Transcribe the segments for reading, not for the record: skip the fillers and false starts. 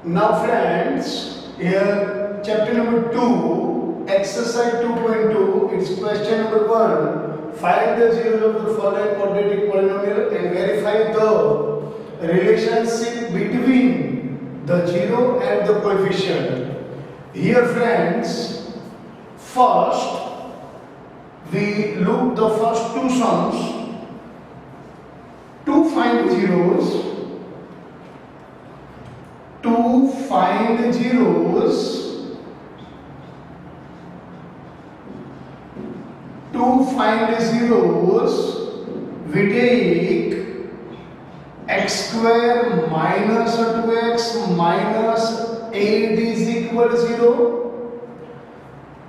Now friends, here chapter number 2, exercise 2.2, it's question number 1. Find the zeros of the following quadratic polynomial and verify the relationship between the zero and the coefficient. Here friends, first we look the first two sums to find zeros. To find zeros, we take x square minus 2x minus 8 is equal to 0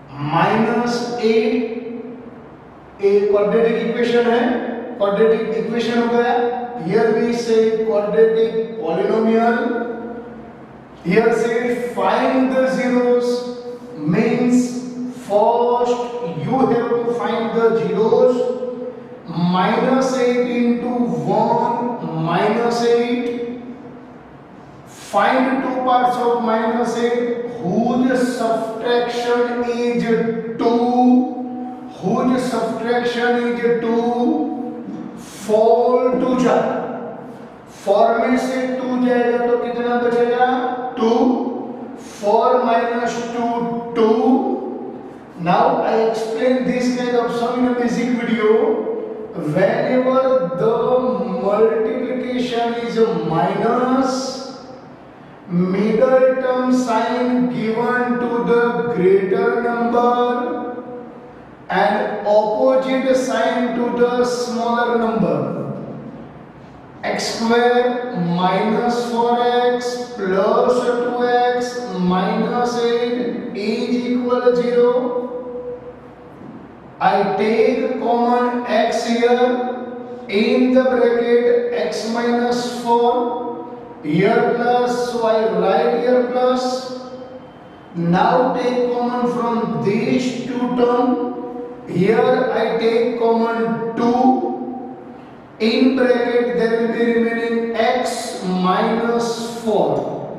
minus 8 एक quadratic equation है, quadratic equation हो गया. Here we say quadratic polynomial. Here say find the zeros means first you have to find the zeros. Minus 8 into 1 minus 8. Find two parts of minus 8 whose subtraction is 2. Whose subtraction is 2. 4 to जा 4 में से 2 जाएगा तो कितना बचेगा 2. 4 minus 2 2. Now I explain this kind of sum in a basic video. Whenever the multiplication is a minus, middle term sign given to the greater number and opposite sign to the smaller number. X square minus 4x plus 2x minus 8 is equal to 0. I take common x here in the bracket x minus 4. Here plus, so I write here plus. Now take common from these two terms. Here I take common 2. In bracket there will be remaining x minus 4.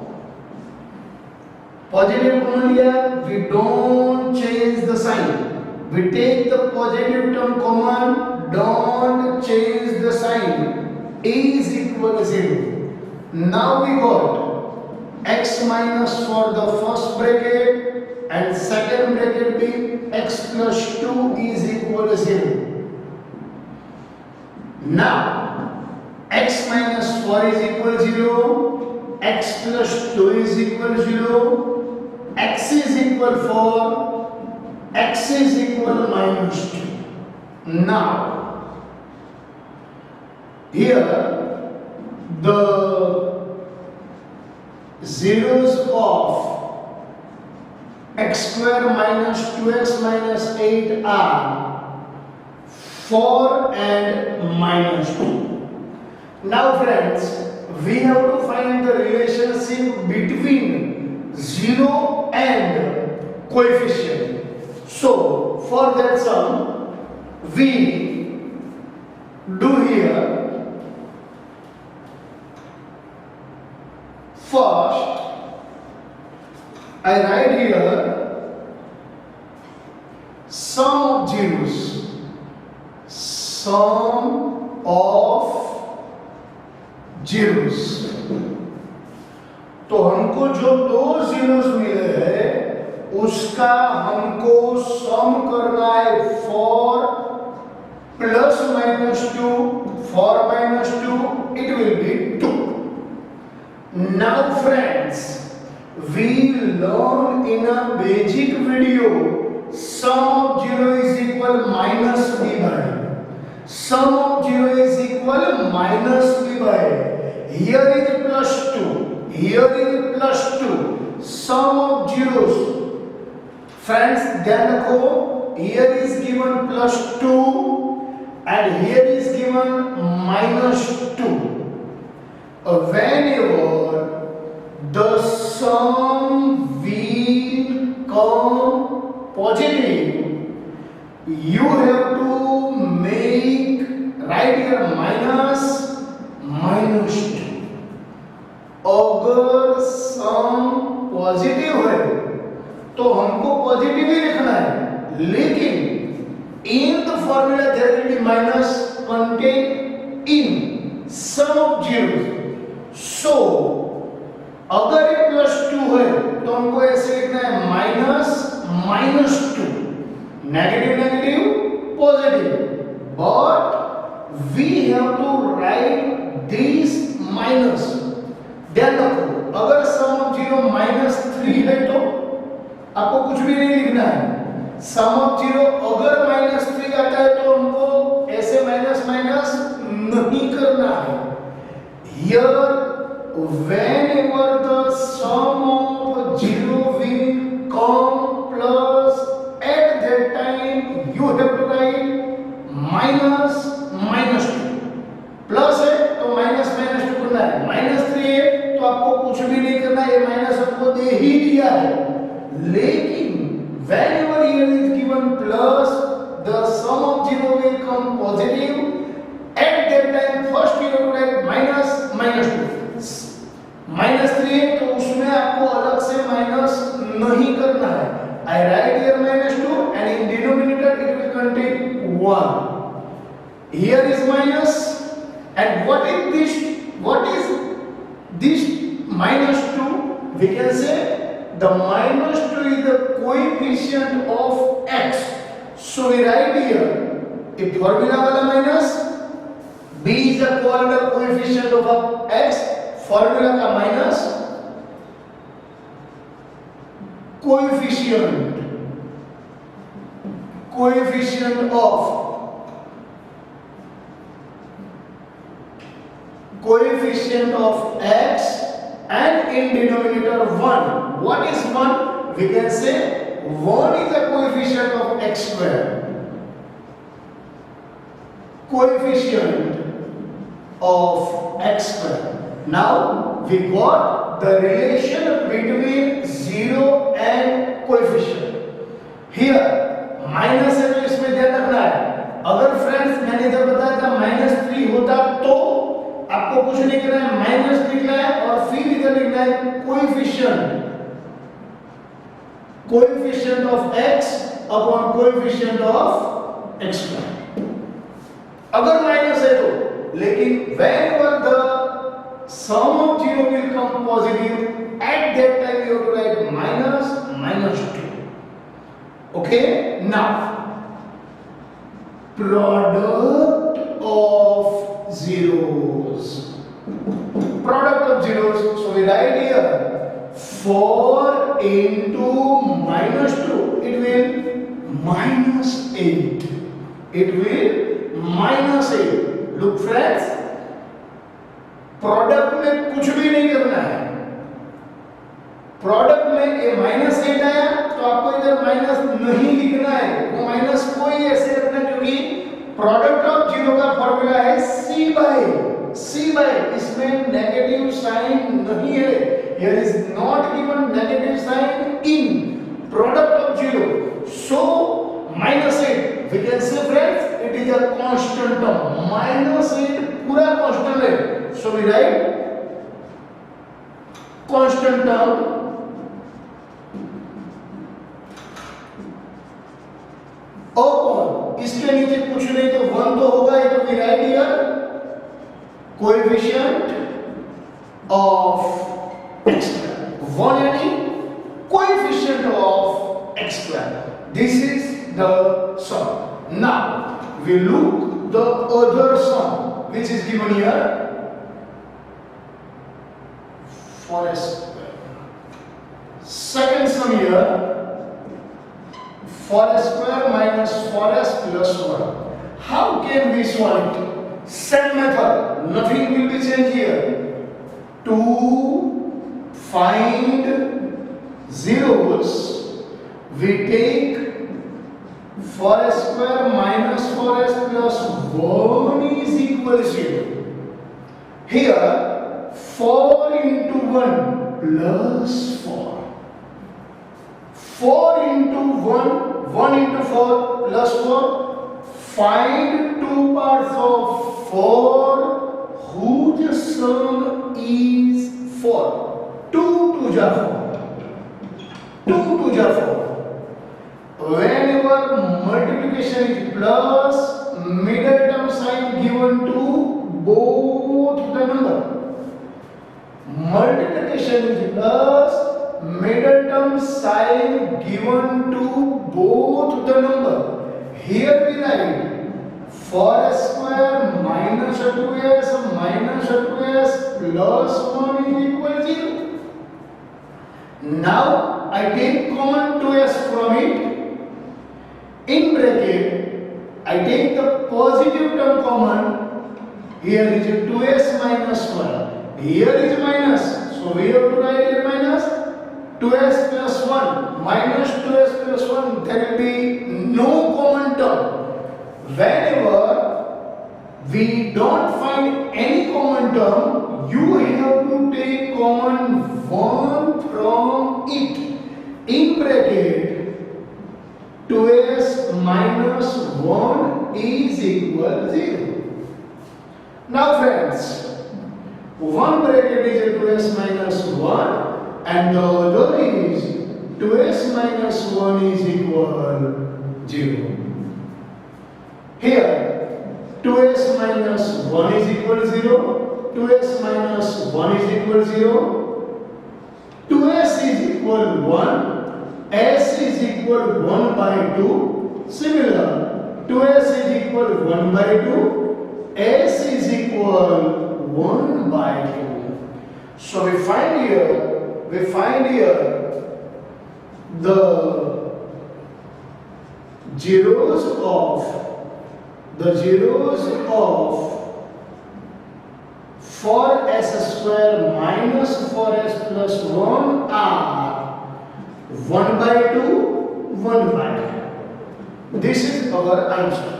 Positive common here, we don't change the sign. We take the positive term common, don't change the sign. A is equal to 0. Now we got x minus 4 the first bracket and second bracket be x plus 2 is equal to 0. Now x minus 4 is equal to 0, x plus 2 is equal to 0, x is equal to 4, x is equal to minus 2. Now here the zeros of x square minus 2x minus 8 are 4 and minus 2. Now friends, we have to find the relationship between 0 and coefficient. So for that sum, we do here first I write here sum of zeros. Sum of zeros. तो हमको जो दो zeros मिले हैं उसका हमको सम करना है 4 plus minus 2. 4 minus 2 it will be 2. Now friends, we learned in a basic video sum of 0 is equal minus b by. Sum of 0 is equal minus b by. Here is plus 2. Here is plus 2. Sum of zeros. Friends, ध्यान रखो. Here is given plus 2 and here is given minus 2. Whenever the sum will come positive, you have to make right here minus 2. अगर some positive है तो हमको positive ही लिखना है, लेकिन in the formula there will be minus contained in sum of zeros. So अगर ये +2 है तो हमको ऐसे लिखना है -(-2), negative negative positive, but we have to write this minus. ध्यान रखो, अगर सम ऑफ 0 -3 है तो आपको कुछ भी नहीं लिखना है। सम ऑफ 0 अगर -3 आता है तो हमको ऐसे माइनस माइनस नहीं करना है। Here whenever the sum of 0 will come plus, at that time you have to write -(-2). Plus है तो -(-2) करना है, -3 है तो आपको कुछ भी नहीं करना है, ये माइनस आपको दे ही दिया है। लेकिन whenever here is given plus, the sum of 0 will come positive, at that time first you have to write -(-2). -3 है तो उसमें आपको अलग से माइनस नहीं करना है। I write here -2 and in denominator it will contain 1. Here is minus, and what is this? What is this -2? We can say the -2 is the coefficient of x. So we write here a formula wala minus, b is the coefficient of x, formula का minus, coefficient of x, and in denominator 1. What is 1? We can say 1 is the coefficient of x square. Coefficient of x square. Now we got the relation between 0 and coefficient. Here minus है तो इसमें ध्यान रखना है। अगर friends मैंने इधर बताया था -3 होता तो आपको कुछ नहीं करना है, माइनस लिखना है और फिर इधर लिखना है coefficient of x upon coefficient of x square. अगर माइनस है तो, लेकिन whenever the sum of 0 will come positive, at that time you have to write -(-2). Okay, now product of zeros. So we write here 4 into -2, it will -8. It will -8. Look friends, product में कुछ भी नहीं करना है। Product में ये -8 आया तो आपको इधर माइनस नहीं लिखना है, वो माइनस को ही ऐसे रखना है, क्योंकि प्रोडक्ट ऑफ 0 का फॉर्मूला है C बाय, इसमें नेगेटिव साइन नहीं है। Here is not given negative sign in product of 0, so -8 we can say friends it is a constant term. -8 पूरा कांस्टेंट है, so we write constant term upon, इसके नीचे कुछ नहीं तो 1 तो होगा ही, तो we write here coefficient of x square, 1 यानी coefficient of x square. This is the sum. Now we look the other sum which is given here for a square. Second sum here, 4s square minus 4s plus 1. How can we solve it? Same method, nothing will be changed here. To find zeros, we take 4s square minus 4s plus 1 is equal to 0. Here 4 into 1 plus 4. 4 into 1, 1 into 4 plus 4. Find two parts of 4 whose sum is 4. 2 to the 4. 2 to the 4. Whenever multiplication is plus, middle term sign given to both the number. Multiplication is plus, middle term sign given to both the number. Here we write 4s square minus 2s minus 2s plus 1 is equal 0. Now I take common 2s from it. In bracket, I take the positive term common. Here is 2s minus 1. Here is minus. So we have to write here minus 2s plus 1. Minus 2s plus 1. There will be no common term. Whenever we don't find any common term, you have to take common 1 from it. In bracket, 2s minus 1 is equal 0. Now friends, one bracket is 2s minus 1 and the other is 2s minus 1 is equal 0. Here 2s minus 1 is equal 0, 2s minus 1 is equal 0, 2s is equal 1, s is equal 1 by 2. Similar, 2s is equal 1 by 2, s is equal 1 by 2. So we find here the zeros of 4s square minus 4s plus 1 are 1 by 2, 1 by 2. This is our answer.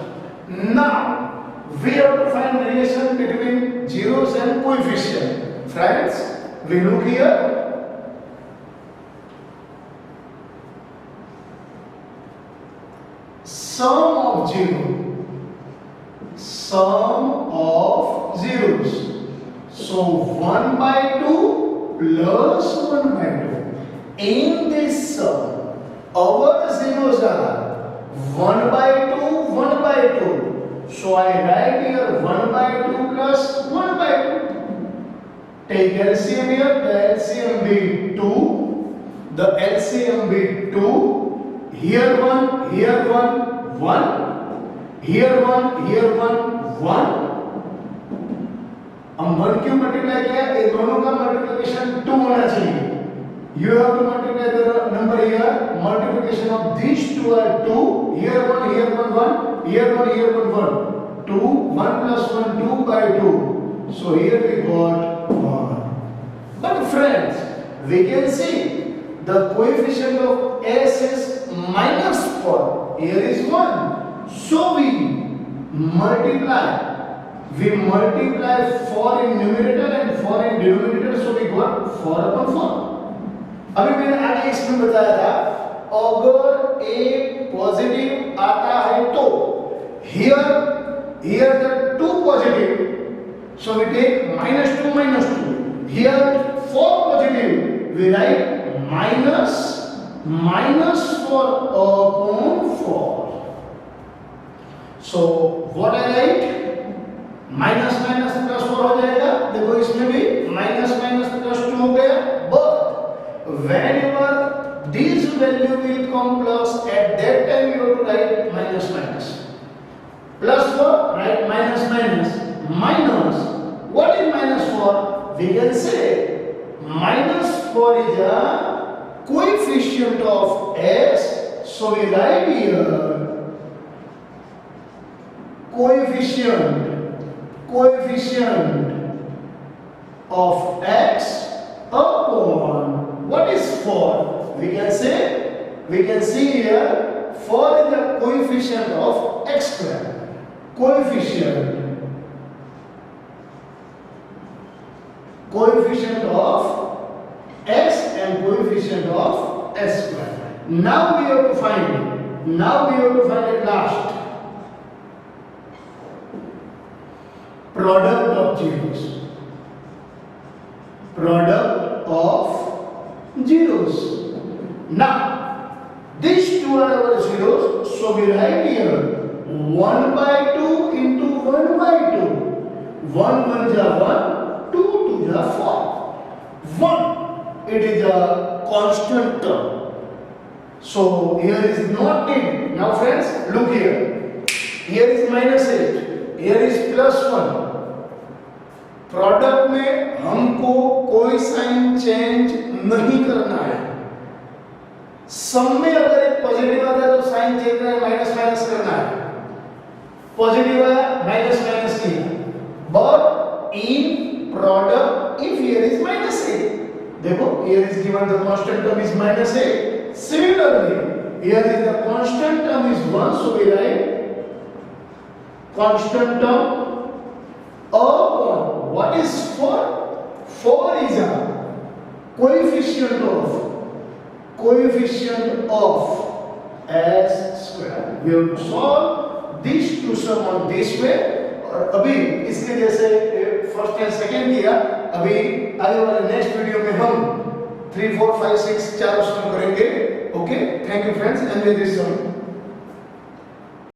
Now, we have to find relation between zeros and coefficient. Friends, we look here. Sum of zeros. So 1 by 2 plus 1 by 2. In this sum, our zeros are 1 by 2, 1 by 2. So I write here 1 by 2 plus 1 by 2. Take LCM here, the LCM be 2. The LCM be 2. Here 1, here 1, 1. Here 1, here 1, 1. हम 1 क्यों multiply किया? ये दोनों का multiplication 2 होना चाहिए. You have to multiply the number here. Multiplication of these two are 2. Here 1, here 1, 1. Here 1, here 1, 1. 2, 1 plus 1, 2 by 2. So here we got 1. But friends, we can see the coefficient of s is minus 4. Here is 1. So we multiply. We multiply 4 in numerator and 4 in denominator. So we got 4 upon 4. अभी मैंने आगे इसमें बताया था, अगर एक positive आता है तो here the 2 positive, so we take -2 here 4 positive, we write minus 4 upon 4. So what I write, minus plus 4 हो जाएगा. देखो इसमें भी minus plus 2 हो गया. But whenever this value will come plus, at that time you have to write minus. Plus 4, write minus. What is minus 4? We can say minus 4 is a coefficient of s. So we write here coefficient of x upon, what is 4? We can see here 4 is the coefficient of x square. Coefficient of x and coefficient of s square. Now we have to find it last. Product of zeros. Product of zeros. Now, these two are our zeros, so we write here 1 by 2 into 1 by 2. 1 1 ja 1, 2 2 ja 4. 1, it is a constant term. So here is not need. Now friends, look here. Here is -8, here is +1. Product में हमको कोई sign change नहीं करना है. सम में अगर एक positive आता है तो साइन चेंज करना है, माइनस माइनस करना है. पॉजिटिव आया, माइनस माइनस किया. But in product if here is -8, देखो here is given the constant term is -8. Similarly, here is the constant term is 1, so we write constant term upon what is 4? 4 is a coefficient of s square. We have to solve these two sum on this way. और अभी इसके जैसे first and second किया, अभी आगे वाले next video में हम 3 4 5 6 चारों सम करेंगे. Okay, thank you friends, enjoy this some.